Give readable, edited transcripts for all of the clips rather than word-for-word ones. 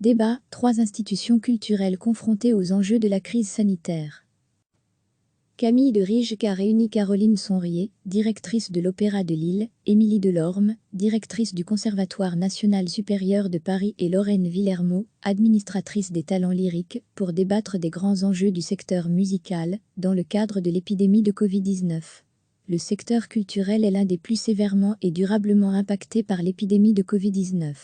Débat, 3 institutions culturelles confrontées aux enjeux de la crise sanitaire. Camille de Rijck a réuni Caroline Sonrier, directrice de l'Opéra de Lille, Émilie Delorme, directrice du Conservatoire national supérieur de Paris et Lorraine Villermot, administratrice des talents lyriques, pour débattre des grands enjeux du secteur musical, dans le cadre de l'épidémie de Covid-19. Le secteur culturel est l'un des plus sévèrement et durablement impactés par l'épidémie de Covid-19.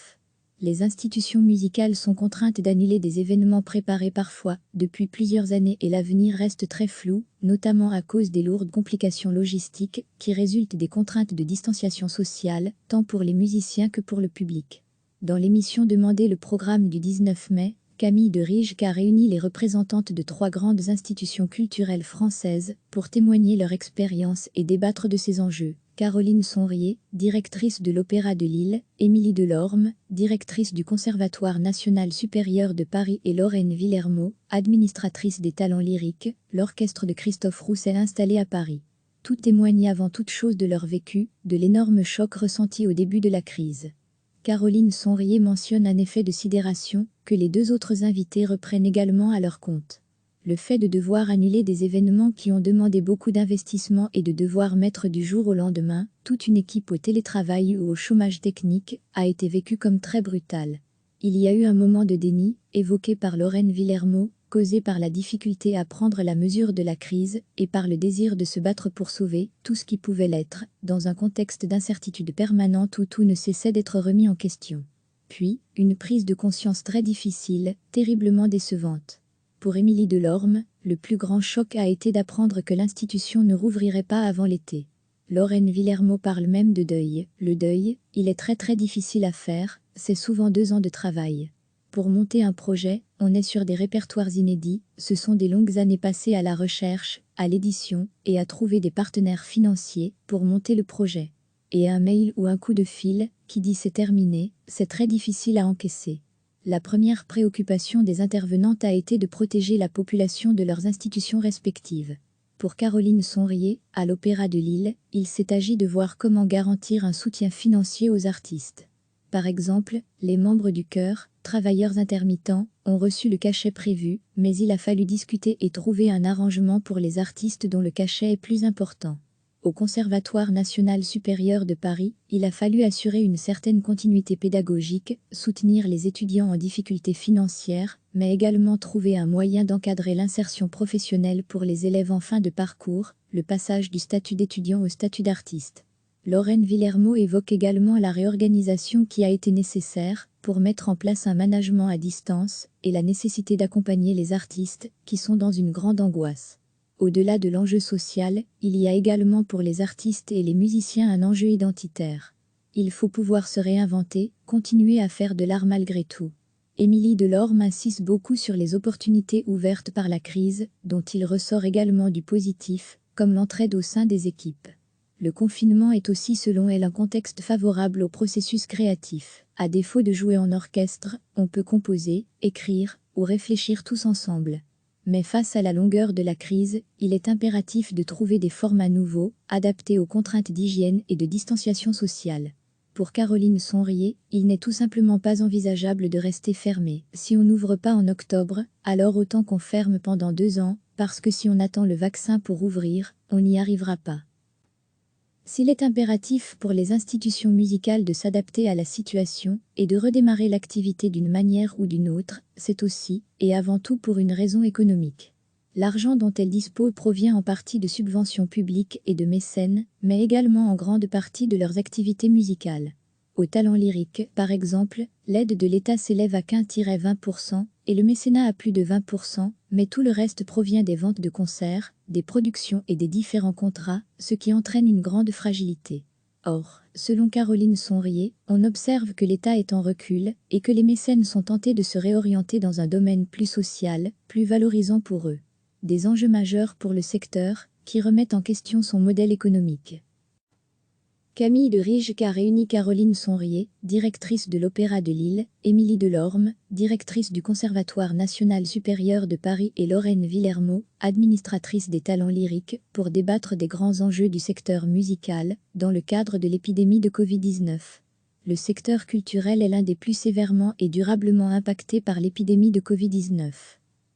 Les institutions musicales sont contraintes d'annuler des événements préparés parfois depuis plusieurs années et l'avenir reste très flou, notamment à cause des lourdes complications logistiques qui résultent des contraintes de distanciation sociale, tant pour les musiciens que pour le public. Dans l'émission Demandez le programme du 19 mai, Camille de Rijck a réuni les représentantes de 3 grandes institutions culturelles françaises pour témoigner leur expérience et débattre de ces enjeux. Caroline Sonrier, directrice de l'Opéra de Lille, Émilie Delorme, directrice du Conservatoire national supérieur de Paris et Lorraine Villermot, administratrice des talents lyriques, l'orchestre de Christophe Roussel installé à Paris. Tout témoignent avant toute chose de leur vécu, de l'énorme choc ressenti au début de la crise. Caroline Sonrier mentionne un effet de sidération que les 2 autres invités reprennent également à leur compte. Le fait de devoir annuler des événements qui ont demandé beaucoup d'investissement et de devoir mettre du jour au lendemain toute une équipe au télétravail ou au chômage technique a été vécu comme très brutal. Il y a eu un moment de déni, évoqué par Lorraine Villermot, causé par la difficulté à prendre la mesure de la crise et par le désir de se battre pour sauver tout ce qui pouvait l'être, dans un contexte d'incertitude permanente où tout ne cessait d'être remis en question. Puis, une prise de conscience très difficile, terriblement décevante. Pour Émilie Delorme, le plus grand choc a été d'apprendre que l'institution ne rouvrirait pas avant l'été. Lorraine Villermot parle même de deuil. Le deuil, il est très difficile à faire, c'est souvent 2 ans de travail. Pour monter un projet, on est sur des répertoires inédits, ce sont des longues années passées à la recherche, à l'édition, et à trouver des partenaires financiers pour monter le projet. Et un mail ou un coup de fil, qui dit c'est terminé, c'est très difficile à encaisser. La première préoccupation des intervenantes a été de protéger la population de leurs institutions respectives. Pour Caroline Sonrier, à l'Opéra de Lille, il s'est agi de voir comment garantir un soutien financier aux artistes. Par exemple, les membres du chœur, travailleurs intermittents, ont reçu le cachet prévu, mais il a fallu discuter et trouver un arrangement pour les artistes dont le cachet est plus important. Au Conservatoire national supérieur de Paris, il a fallu assurer une certaine continuité pédagogique, soutenir les étudiants en difficulté financière, mais également trouver un moyen d'encadrer l'insertion professionnelle pour les élèves en fin de parcours, le passage du statut d'étudiant au statut d'artiste. Lorraine Villermot évoque également la réorganisation qui a été nécessaire pour mettre en place un management à distance et la nécessité d'accompagner les artistes qui sont dans une grande angoisse. Au-delà de l'enjeu social, il y a également pour les artistes et les musiciens un enjeu identitaire. Il faut pouvoir se réinventer, continuer à faire de l'art malgré tout. Émilie Delorme insiste beaucoup sur les opportunités ouvertes par la crise, dont il ressort également du positif, comme l'entraide au sein des équipes. Le confinement est aussi selon elle un contexte favorable au processus créatif. À défaut de jouer en orchestre, on peut composer, écrire ou réfléchir tous ensemble. Mais face à la longueur de la crise, il est impératif de trouver des formats nouveaux, adaptés aux contraintes d'hygiène et de distanciation sociale. Pour Caroline Sonrier, il n'est tout simplement pas envisageable de rester fermé. Si on n'ouvre pas en octobre, alors autant qu'on ferme pendant 2 ans, parce que si on attend le vaccin pour ouvrir, on n'y arrivera pas. S'il est impératif pour les institutions musicales de s'adapter à la situation et de redémarrer l'activité d'une manière ou d'une autre, c'est aussi, et avant tout pour une raison économique. L'argent dont elles disposent provient en partie de subventions publiques et de mécènes, mais également en grande partie de leurs activités musicales. Au talent lyrique, par exemple, l'aide de l'État s'élève à 15-20% et le mécénat à plus de 20%, mais tout le reste provient des ventes de concerts, des productions et des différents contrats, ce qui entraîne une grande fragilité. Or, selon Caroline Sonrier, on observe que l'État est en recul et que les mécènes sont tentés de se réorienter dans un domaine plus social, plus valorisant pour eux. Des enjeux majeurs pour le secteur, qui remettent en question son modèle économique. Camille de Rijck a réuni Caroline Sonrier, directrice de l'Opéra de Lille, Émilie Delorme, directrice du Conservatoire national supérieur de Paris et Lorraine Villermot, administratrice des talents lyriques, pour débattre des grands enjeux du secteur musical, dans le cadre de l'épidémie de Covid-19. Le secteur culturel est l'un des plus sévèrement et durablement impactés par l'épidémie de Covid-19.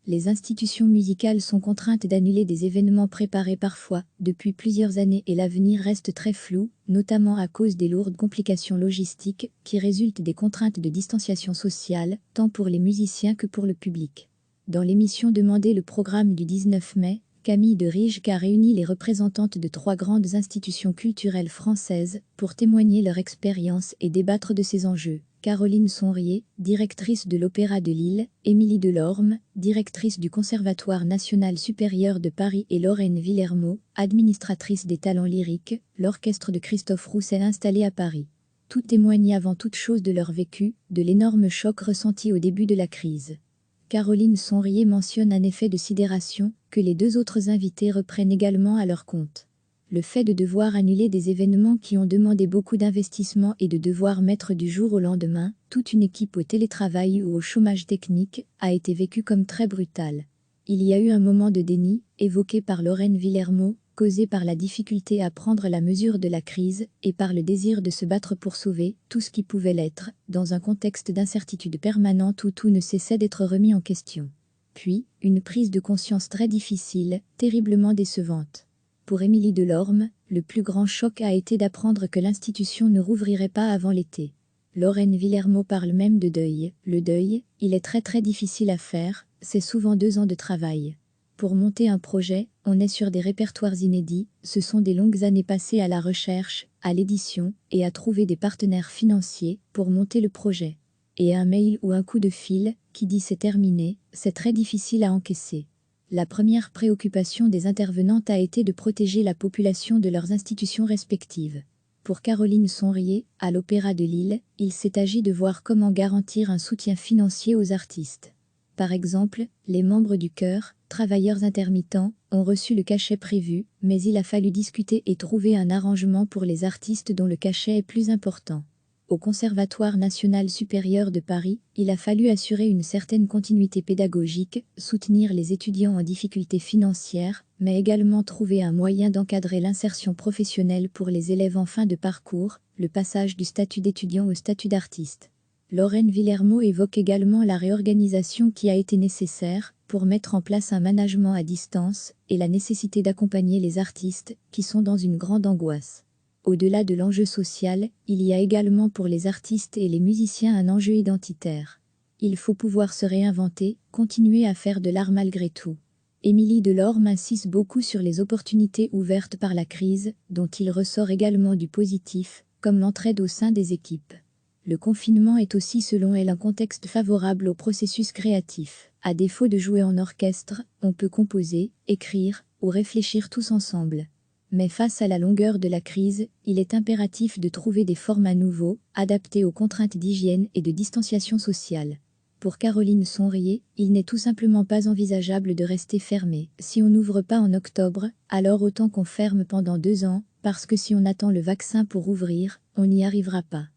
Les institutions musicales sont contraintes d'annuler des événements préparés parfois depuis plusieurs années et l'avenir reste très flou, notamment à cause des lourdes complications logistiques qui résultent des contraintes de distanciation sociale, tant pour les musiciens que pour le public. Dans l'émission Demandez le programme du 19 mai, Camille de Rijke a réuni les représentantes de 3 grandes institutions culturelles françaises pour témoigner leur expérience et débattre de ces enjeux. Caroline Sonrier, directrice de l'Opéra de Lille, Émilie Delorme, directrice du Conservatoire national supérieur de Paris et Lorraine Villermot, administratrice des talents lyriques, l'orchestre de Christophe Roussel installé à Paris. Tout témoignent avant toute chose de leur vécu, de l'énorme choc ressenti au début de la crise. Caroline Sonrier mentionne un effet de sidération que les 2 autres invités reprennent également à leur compte. Le fait de devoir annuler des événements qui ont demandé beaucoup d'investissement et de devoir mettre du jour au lendemain toute une équipe au télétravail ou au chômage technique a été vécu comme très brutal. Il y a eu un moment de déni, évoqué par Lorraine Villermot, causé par la difficulté à prendre la mesure de la crise et par le désir de se battre pour sauver tout ce qui pouvait l'être, dans un contexte d'incertitude permanente où tout ne cessait d'être remis en question. Puis, une prise de conscience très difficile, terriblement décevante. Pour Émilie Delorme, le plus grand choc a été d'apprendre que l'institution ne rouvrirait pas avant l'été. Lorraine Villermot parle même de deuil. Le deuil, il est très difficile à faire, c'est souvent 2 ans de travail. Pour monter un projet, on est sur des répertoires inédits, ce sont des longues années passées à la recherche, à l'édition et à trouver des partenaires financiers pour monter le projet. Et un mail ou un coup de fil qui dit c'est terminé, c'est très difficile à encaisser. La première préoccupation des intervenantes a été de protéger la population de leurs institutions respectives. Pour Caroline Sonrier, à l'Opéra de Lille, il s'est agi de voir comment garantir un soutien financier aux artistes. Par exemple, les membres du chœur, travailleurs intermittents, ont reçu le cachet prévu, mais il a fallu discuter et trouver un arrangement pour les artistes dont le cachet est plus important. Au Conservatoire national supérieur de Paris, il a fallu assurer une certaine continuité pédagogique, soutenir les étudiants en difficulté financière, mais également trouver un moyen d'encadrer l'insertion professionnelle pour les élèves en fin de parcours, le passage du statut d'étudiant au statut d'artiste. Lorraine Villermot évoque également la réorganisation qui a été nécessaire pour mettre en place un management à distance et la nécessité d'accompagner les artistes qui sont dans une grande angoisse. Au-delà de l'enjeu social, il y a également pour les artistes et les musiciens un enjeu identitaire. Il faut pouvoir se réinventer, continuer à faire de l'art malgré tout. Émilie Delorme insiste beaucoup sur les opportunités ouvertes par la crise, dont il ressort également du positif, comme l'entraide au sein des équipes. Le confinement est aussi selon elle un contexte favorable au processus créatif. À défaut de jouer en orchestre, on peut composer, écrire ou réfléchir tous ensemble. Mais face à la longueur de la crise, il est impératif de trouver des formats nouveaux, adaptés aux contraintes d'hygiène et de distanciation sociale. Pour Caroline Sonrier, il n'est tout simplement pas envisageable de rester fermé. Si on n'ouvre pas en octobre, alors autant qu'on ferme pendant 2 ans, parce que si on attend le vaccin pour ouvrir, on n'y arrivera pas.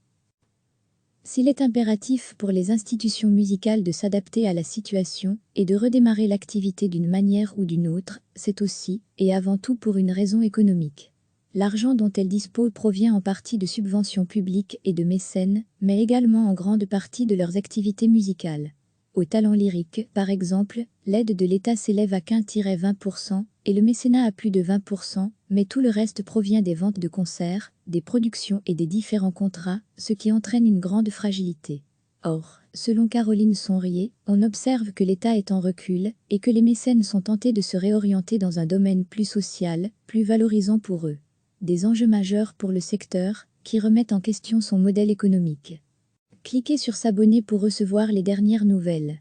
S'il est impératif pour les institutions musicales de s'adapter à la situation et de redémarrer l'activité d'une manière ou d'une autre, c'est aussi, et avant tout pour une raison économique. L'argent dont elles disposent provient en partie de subventions publiques et de mécènes, mais également en grande partie de leurs activités musicales. Au talent lyrique, par exemple, l'aide de l'État s'élève à 15-20% et le mécénat à plus de 20%, mais tout le reste provient des ventes de concerts, des productions et des différents contrats, ce qui entraîne une grande fragilité. Or, selon Caroline Sonrier, on observe que l'État est en recul et que les mécènes sont tentés de se réorienter dans un domaine plus social, plus valorisant pour eux. Des enjeux majeurs pour le secteur, qui remettent en question son modèle économique. Cliquez sur s'abonner pour recevoir les dernières nouvelles.